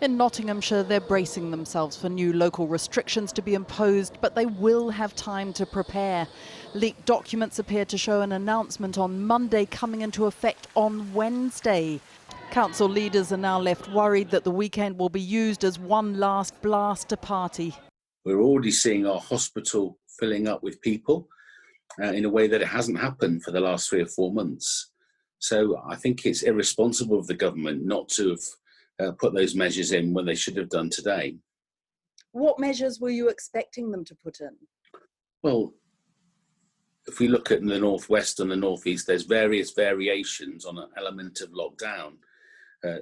In Nottinghamshire, they're bracing themselves for new local restrictions to be imposed, but they will have time to prepare. Leaked documents appear to show an announcement on Monday coming into effect on Wednesday. Council leaders are now left worried that the weekend will be used as one last blaster party. We're already seeing our hospital filling up with people in a way that it hasn't happened for the last 3 or 4 months. So I think it's irresponsible of the government not to have put those measures in when they should have done today. What measures were you expecting them to put in? Well, if we look at the northwest and the northeast, there's various variations on an element of lockdown.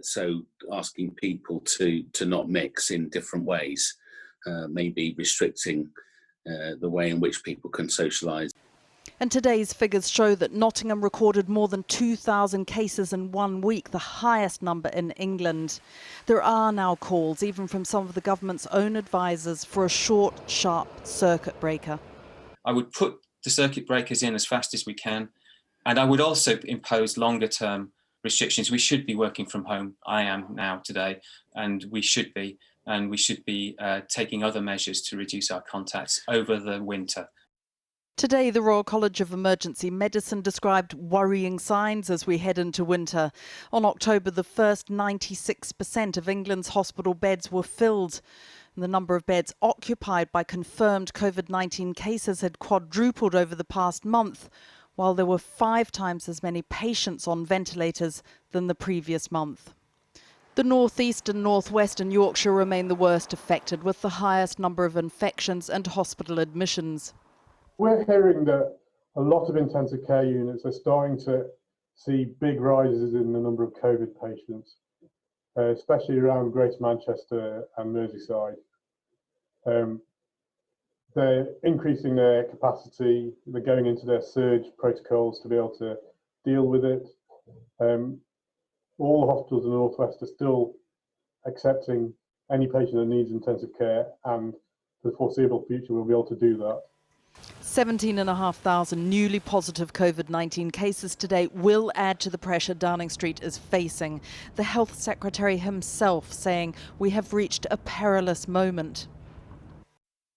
So asking people to not mix in different ways, maybe restricting the way in which people can socialise. And today's figures show that Nottingham recorded more than 2,000 cases in 1 week, the highest number in England. There are now calls, even from some of the government's own advisers, for a short, sharp circuit breaker. I would put the circuit breakers in as fast as we can, and I would also impose longer term restrictions. We should be working from home. I am now today, and we should be taking other measures to reduce our contacts over the winter. Today, the Royal College of Emergency Medicine described worrying signs as we head into winter. On October the 1st, 96% of England's hospital beds were filled. And the number of beds occupied by confirmed COVID-19 cases had quadrupled over the past month, while there were 5 times as many patients on ventilators than the previous month. The North East and North West and Yorkshire remain the worst affected, with the highest number of infections and hospital admissions. We're hearing that a lot of intensive care units are starting to see big rises in the number of COVID patients, especially around Greater Manchester and Merseyside. They're increasing their capacity, they're going into their surge protocols to be able to deal with it. All the hospitals in the North West are still accepting any patient that needs intensive care, and for the foreseeable future we'll be able to do that. 17,500 newly positive COVID-19 cases today will add to the pressure Downing Street is facing. The Health Secretary himself saying we have reached a perilous moment.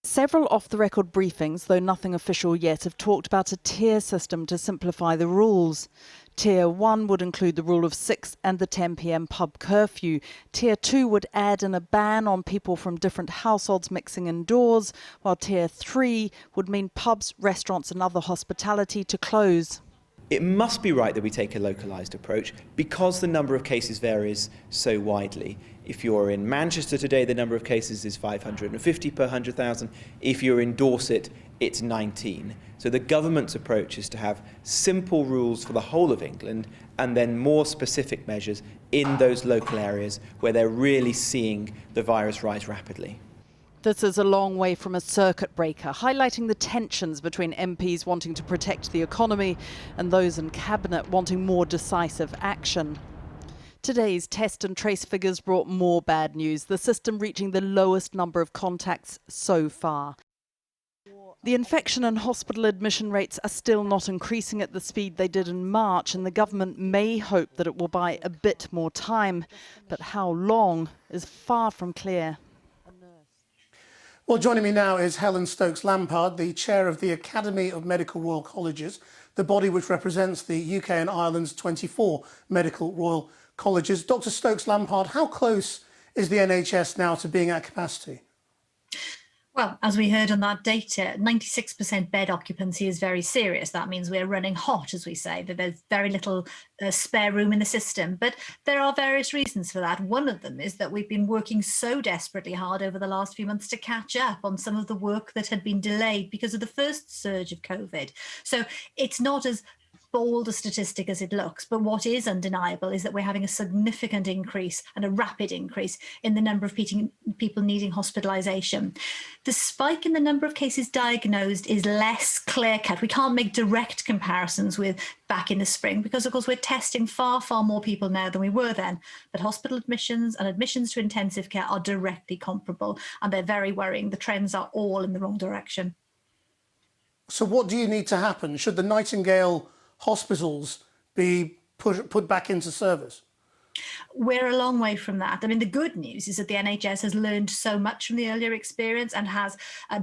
Several off-the-record briefings, though nothing official yet, have talked about a tier system to simplify the rules. Tier 1 would include the rule of 6 and the 10 p.m. pub curfew. Tier 2 would add in a ban on people from different households mixing indoors, while Tier 3 would mean pubs, restaurants and other hospitality to close. It must be right that we take a localised approach because the number of cases varies so widely. If you're in Manchester today, the number of cases is 550 per 100,000. If you're in Dorset, it's 19. So the government's approach is to have simple rules for the whole of England and then more specific measures in those local areas where they're really seeing the virus rise rapidly. This is a long way from a circuit breaker, highlighting the tensions between MPs wanting to protect the economy and those in Cabinet wanting more decisive action. Today's test and trace figures brought more bad news, the system reaching the lowest number of contacts so far. The infection and hospital admission rates are still not increasing at the speed they did in March, and the government may hope that it will buy a bit more time. But how long is far from clear. Well, joining me now is Helen Stokes-Lampard, the chair of the Academy of Medical Royal Colleges, the body which represents the UK and Ireland's 24 medical royal colleges. Dr. Stokes-Lampard, how close is the NHS now to being at capacity? Well, as we heard on that data, 96% bed occupancy is very serious. That means we're running hot, as we say, that there's very little spare room in the system. But there are various reasons for that. One of them is that we've been working so desperately hard over the last few months to catch up on some of the work that had been delayed because of the first surge of COVID. So it's not as bold a statistic as it looks, but what is undeniable is that we're having a significant increase and a rapid increase in the number of people needing hospitalisation. The spike in the number of cases diagnosed is less clear-cut. We can't make direct comparisons with back in the spring because, of course, we're testing far, far more people now than we were then. But hospital admissions and admissions to intensive care are directly comparable, and they're very worrying. The trends are all in the wrong direction. So what do you need to happen? Should the Nightingale hospitals be put back into service? We're a long way from that. I mean, the good news is that the NHS has learned so much from the earlier experience and has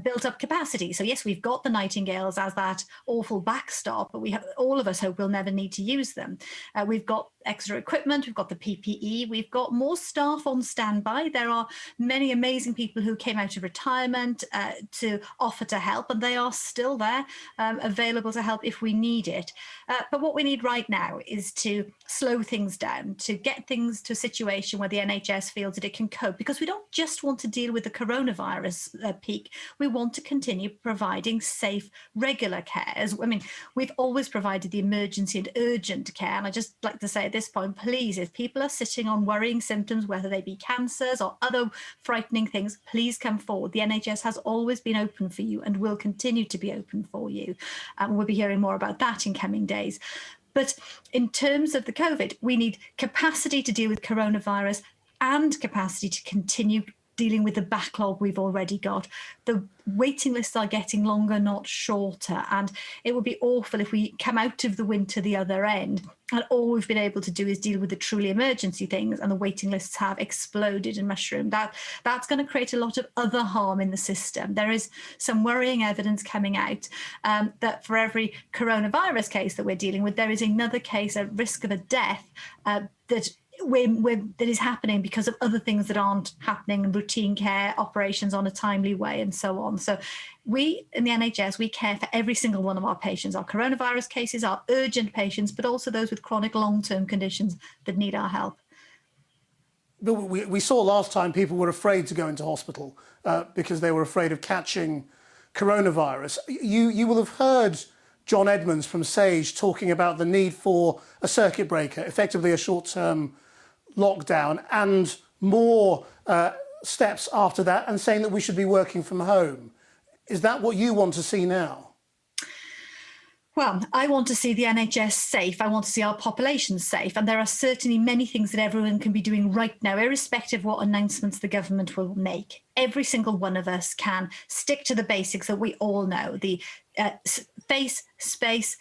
built up capacity. So yes, we've got the Nightingales as that awful backstop, but all of us hope we'll never need to use them. We've got extra equipment, we've got the PPE, we've got more staff on standby. There are many amazing people who came out of retirement to offer to help, and they are still there, available to help if we need it. But what we need right now is to slow things down, to get things to a situation where the NHS feels that it can cope, because we don't just want to deal with the coronavirus peak, we want to continue providing safe, regular care. I mean, we've always provided the emergency and urgent care, and I just like to say at this point, please, if people are sitting on worrying symptoms, whether they be cancers or other frightening things, please come forward. The NHS has always been open for you and will continue to be open for you. We'll be hearing more about that in coming days. But in terms of the COVID, we need capacity to deal with coronavirus and capacity to continue dealing with the backlog we've already got. The waiting lists are getting longer, not shorter, and it would be awful if we come out of the winter the other end and all we've been able to do is deal with the truly emergency things, and the waiting lists have exploded and mushroomed. That's going to create a lot of other harm in the system. There is some worrying evidence coming out that for every coronavirus case that we're dealing with, there is another case, a risk of a death that is happening because of other things that aren't happening, routine care, operations on a timely way, and so on. So we in the NHS, we care for every single one of our patients, our coronavirus cases, our urgent patients, but also those with chronic long-term conditions that need our help. But we saw last time people were afraid to go into hospital because they were afraid of catching coronavirus. You will have heard John Edmonds from SAGE talking about the need for a circuit breaker, effectively a short-term lockdown, and more steps after that, and saying that we should be working from home. Is that what you want to see now? Well, I want to see the NHS safe. I want to see our population safe. And there are certainly many things that everyone can be doing right now, irrespective of what announcements the government will make. Every single one of us can stick to the basics that we all know. The face, space,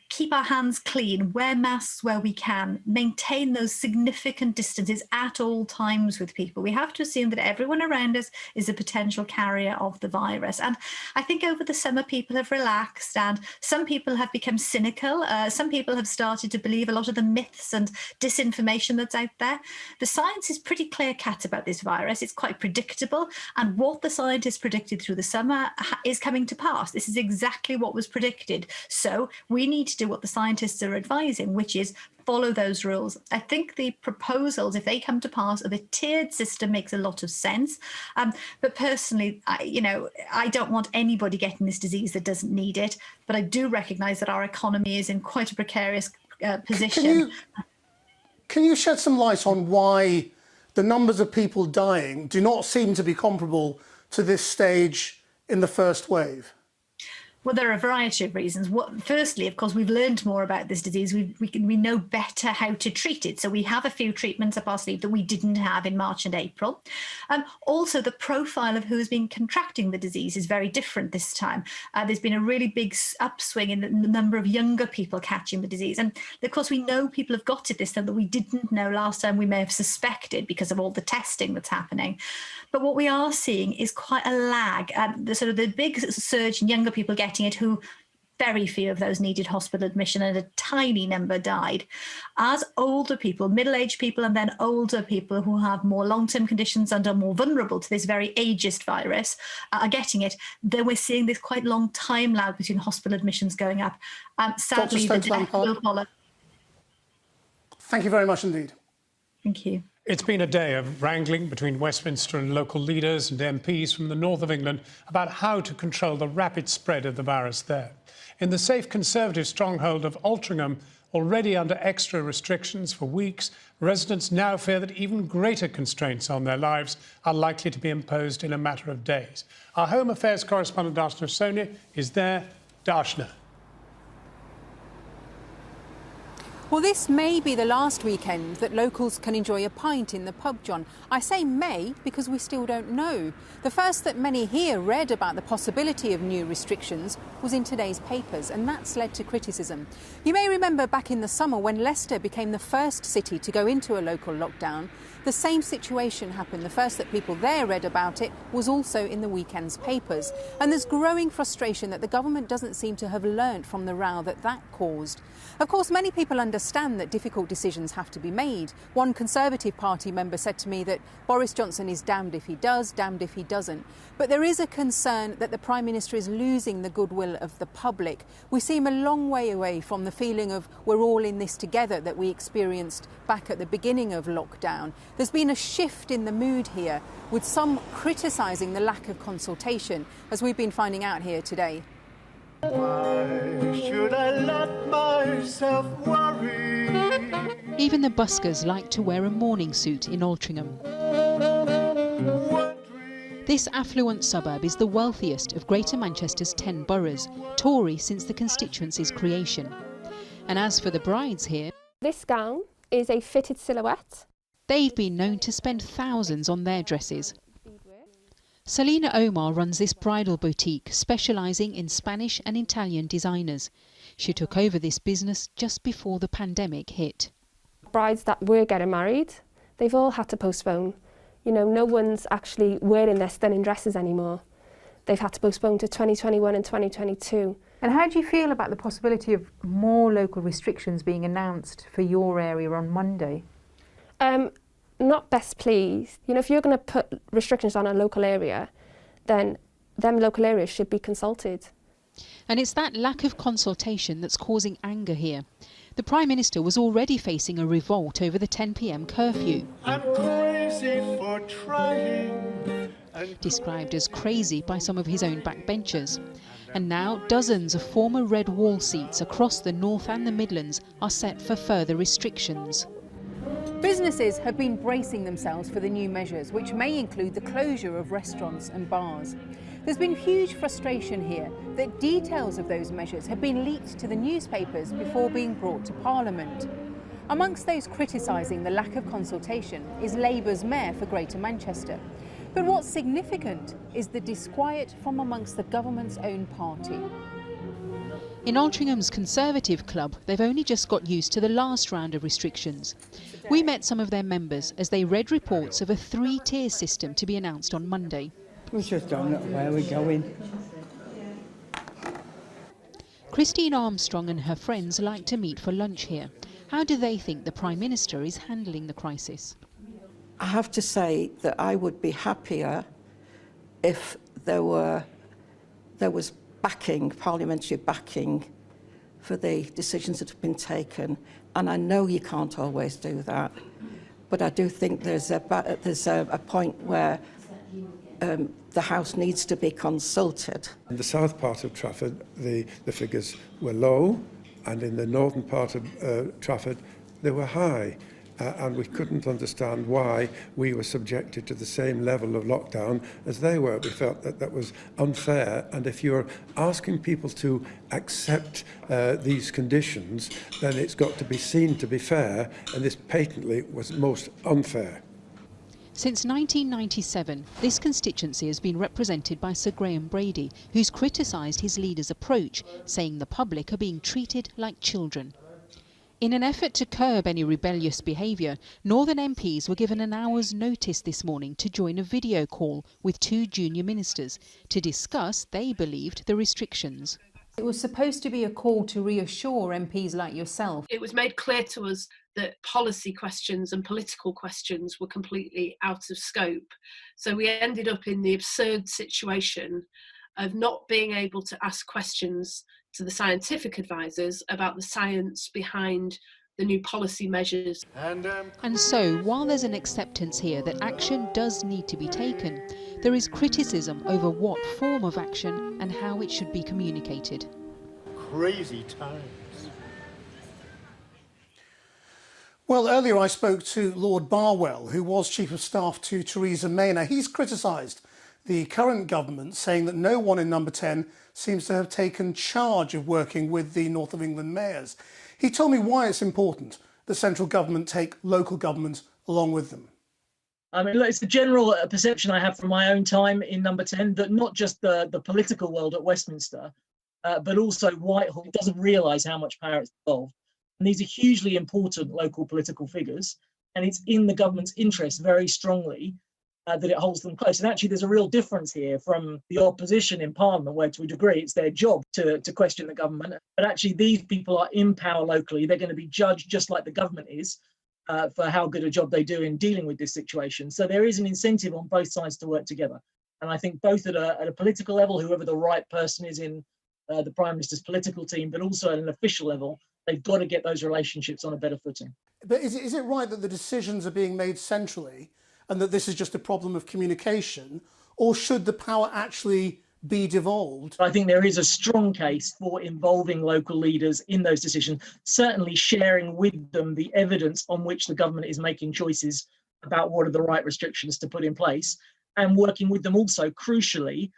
keep our hands clean, wear masks where we can, maintain those significant distances at all times with people. We have to assume that everyone around us is a potential carrier of the virus. And I think over the summer, people have relaxed, and some people have become cynical. Some people have started to believe a lot of the myths and disinformation that's out there. The science is pretty clear-cut about this virus. It's quite predictable. And what the scientists predicted through the summer is coming to pass. This is exactly what was predicted. So we need to do what the scientists are advising, which is follow those rules. I think the proposals, if they come to pass, of a tiered system makes a lot of sense. But personally, I don't want anybody getting this disease that doesn't need it. But I do recognise that our economy is in quite a precarious position. Can you shed some light on why the numbers of people dying do not seem to be comparable to this stage in the first wave? Well, there are a variety of reasons. Firstly, of course, we've learned more about this disease. We know better how to treat it. So we have a few treatments up our sleeve that we didn't have in March and April. Also, the profile of who has been contracting the disease is very different this time. There's been a really big upswing in the number of younger people catching the disease. And of course, we know people have got it this time that we didn't know last time. We may have suspected because of all the testing that's happening. But what we are seeing is quite a lag. The big surge in younger people getting it, who very few of those needed hospital admission, and a tiny number died. As older people, middle-aged people, and then older people who have more long-term conditions and are more vulnerable to this very ageist virus are getting it, then we're seeing this quite long time lag between hospital admissions going up. Sadly, the death will follow. Thank you very much indeed. Thank you. It's been a day of wrangling between Westminster and local leaders and MPs from the north of England about how to control the rapid spread of the virus there. In the safe Conservative stronghold of Altrincham, already under extra restrictions for weeks, residents now fear that even greater constraints on their lives are likely to be imposed in a matter of days. Our Home Affairs correspondent, Darshna Sonia, is there. Darshna. Well, this may be the last weekend that locals can enjoy a pint in the pub, John. I say may because we still don't know. The first that many here read about the possibility of new restrictions was in today's papers, and that's led to criticism. You may remember back in the summer when Leicester became the first city to go into a local lockdown. The same situation happened. The first that people there read about it was also in the weekend's papers. And there's growing frustration that the government doesn't seem to have learnt from the row that caused. Of course, many people understand that difficult decisions have to be made. One Conservative Party member said to me that Boris Johnson is damned if he does, damned if he doesn't. But there is a concern that the Prime Minister is losing the goodwill of the public. We seem a long way away from the feeling of we're all in this together that we experienced back at the beginning of lockdown. There's been a shift in the mood here, with some criticising the lack of consultation, as we've been finding out here today. Why should I let myself worry? Even the buskers like to wear a morning suit in Altrincham. This affluent suburb is the wealthiest of Greater Manchester's 10 boroughs, Tory since the constituency's creation. And as for the brides here, this gown is a fitted silhouette. They've been known to spend thousands on their dresses. Selena Omar runs this bridal boutique, specialising in Spanish and Italian designers. She took over this business just before the pandemic hit. Brides that were getting married, they've all had to postpone. You know, no one's actually wearing their stunning dresses anymore. They've had to postpone to 2021 and 2022. And how do you feel about the possibility of more local restrictions being announced for your area on Monday? Not best pleased. You know, if you're going to put restrictions on a local area, then them local areas should be consulted. And it's that lack of consultation that's causing anger here. The Prime Minister was already facing a revolt over the 10 p.m. curfew. I'm crazy for trying. Described as crazy by some of his own backbenchers. And now dozens of former red wall seats across the North and the Midlands are set for further restrictions. Businesses have been bracing themselves for the new measures, which may include the closure of restaurants and bars. There's been huge frustration here that details of those measures have been leaked to the newspapers before being brought to Parliament. Amongst those criticising the lack of consultation is Labour's Mayor for Greater Manchester. But what's significant is the disquiet from amongst the government's own party. In Altrincham's Conservative club, they've only just got used to the last round of restrictions. We met some of their members as they read reports of a 3-tier system to be announced on Monday. We just don't know where we're going. Christine Armstrong and her friends like to meet for lunch here. How do they think the Prime Minister is handling the crisis? I have to say that I would be happier if there was backing, parliamentary backing for the decisions that have been taken. And I know you can't always do that, but I do think there's a point where the House needs to be consulted. In the south part of Trafford, the figures were low, and in the northern part of Trafford, they were high. And we couldn't understand why we were subjected to the same level of lockdown as they were. We felt that that was unfair, and if you're asking people to accept these conditions, then it's got to be seen to be fair, and this patently was most unfair. Since 1997, this constituency has been represented by Sir Graham Brady, who's criticised his leader's approach, saying the public are being treated like children. In an effort to curb any rebellious behaviour, Northern MPs were given an hour's notice this morning to join a video call with 2 junior ministers to discuss, they believed, the restrictions. It was supposed to be a call to reassure MPs like yourself. It was made clear to us that policy questions and political questions were completely out of scope. So we ended up in the absurd situation of not being able to ask questions to the scientific advisors about the science behind the new policy measures. And so, while there's an acceptance here that action does need to be taken, there is criticism over what form of action and how it should be communicated. Crazy times. Well, earlier I spoke to Lord Barwell, who was Chief of Staff to Theresa May. Now, he's criticised the current government, saying that no one in Number 10 seems to have taken charge of working with the North of England mayors. He told me why it's important that central government take local government along with them. I mean, look, it's the general perception I have from my own time in Number 10 that not just the political world at Westminster, but also Whitehall doesn't realise how much power it's involved. And these are hugely important local political figures, and it's in the government's interest very strongly that it holds them close. And actually, there's a real difference here from the opposition in Parliament, where to a degree it's their job to question the government. But actually, these people are in power locally. They're going to be judged just like the government is for how good a job they do in dealing with this situation. So there is an incentive on both sides to work together. And I think both at a political level, whoever the right person is in the Prime Minister's political team, but also at an official level, they've got to get those relationships on a better footing. But is it right that the decisions are being made centrally and that this is just a problem of communication, or should the power actually be devolved? I think there is a strong case for involving local leaders in those decisions, certainly sharing with them the evidence on which the government is making choices about what are the right restrictions to put in place, and working with them also, crucially,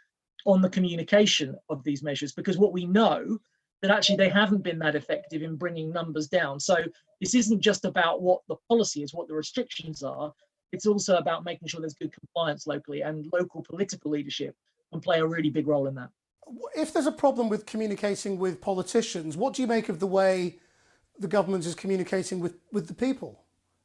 on the communication of these measures, because what we know that actually they haven't been that effective in bringing numbers down. So this isn't just about what the policy is, what the restrictions are, it's also about making sure there's good compliance locally, and local political leadership can play a really big role in that. If there's a problem with communicating with politicians, what do you make of the way the government is communicating with the people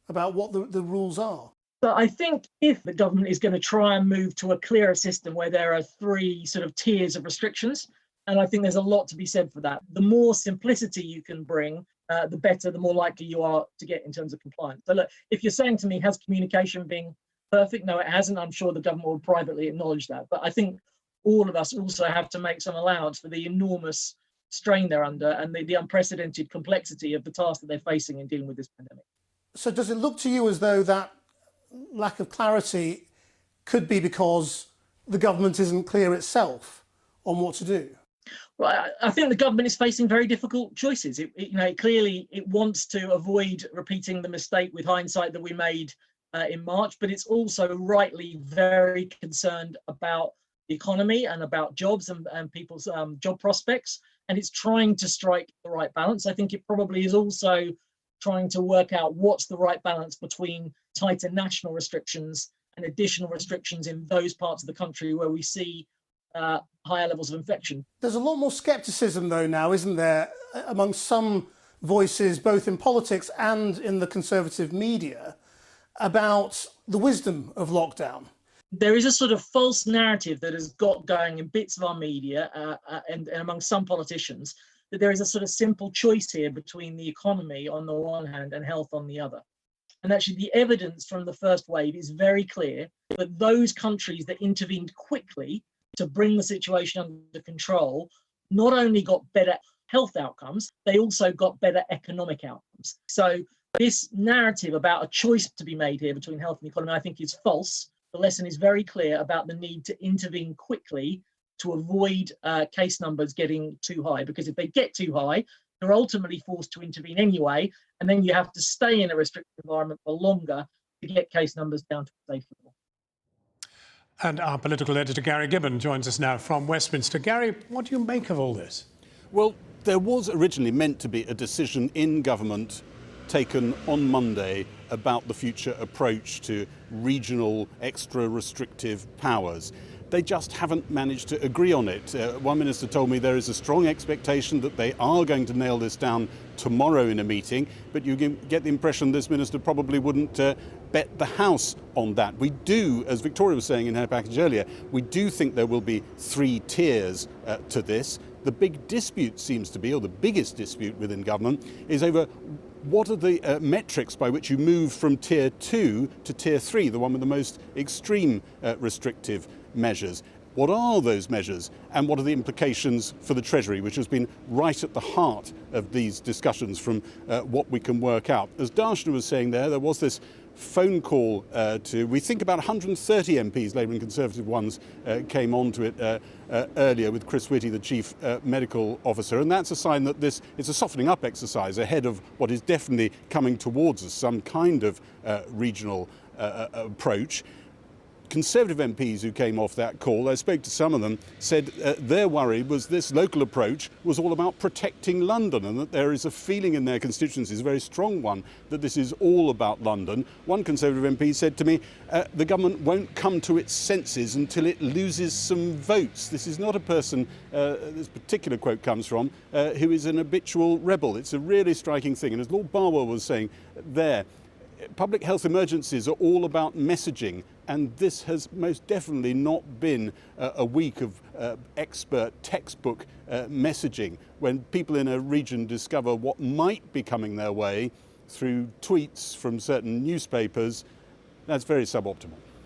about what the rules are? So I think if the government is going to try and move to a clearer system where there are 3 sort of tiers of restrictions, and I think there's a lot to be said for that. The more simplicity you can bring, the better, the more likely you are to get in terms of compliance. So look, if you're saying to me, has communication been perfect? No, it hasn't. I'm sure the government will privately acknowledge that. But I think all of us also have to make some allowance for the enormous strain they're under and the unprecedented complexity of the task that they're facing in dealing with this pandemic. So does it look to you as though that lack of clarity could be because the government isn't clear itself on what to do? Well, I think the government is facing very difficult choices. Clearly it wants to avoid repeating the mistake with hindsight that we made in March, but it's also rightly very concerned about the economy and about jobs and people's job prospects, and it's trying to strike the right balance. I think it probably is also trying to work out what's the right balance between tighter national restrictions and additional restrictions in those parts of the country where we see higher levels of infection. There's a lot more scepticism, though, now, isn't there, among some voices, both in politics and in the Conservative media, about the wisdom of lockdown? There is a sort of false narrative that has got going in bits of our media and among some politicians that there is a sort of simple choice here between the economy on the one hand and health on the other. And actually the evidence from the first wave is very clear that those countries that intervened quickly to bring the situation under control not only got better health outcomes, they also got better economic outcomes. So this narrative about a choice to be made here between health and economy, I think is false. The lesson is very clear about the need to intervene quickly to avoid case numbers getting too high, because if they get too high, they're ultimately forced to intervene anyway, and then you have to stay in a restricted environment for longer to get case numbers down to a safe level. And our political editor, Gary Gibbon, joins us now from Westminster. Gary, what do you make of all this? Well, there was originally meant to be a decision in government taken on Monday about the future approach to regional extra restrictive powers. They just haven't managed to agree on it. One minister told me there is a strong expectation that they are going to nail this down tomorrow in a meeting, but you get the impression this minister probably wouldn't bet the House on that. We do, as Victoria was saying in her package earlier, we do think there will be 3 tiers to this. The big dispute seems to be, or the biggest dispute within government, is over what are the metrics by which you move from tier 2 to tier 3, the one with the most extreme restrictive measures. What are those measures, and what are the implications for the Treasury, which has been right at the heart of these discussions from what we can work out. As Darshana was saying there was this phone call to, we think about 130 MPs, Labour and Conservative ones, came on to it earlier with Chris Whitty, the Chief Medical Officer, and that's a sign that this is a softening up exercise ahead of what is definitely coming towards us, some kind of regional approach. Conservative MPs who came off that call, I spoke to some of them, said their worry was this local approach was all about protecting London, and that there is a feeling in their constituencies, a very strong one, that this is all about London. One Conservative MP said to me, the government won't come to its senses until it loses some votes. This is not a person, this particular quote comes from, who is an habitual rebel. It's a really striking thing. And as Lord Barwell was saying there, public health emergencies are all about messaging, and this has most definitely not been a week of expert textbook messaging. When people in a region discover what might be coming their way through tweets from certain newspapers, that's very suboptimal.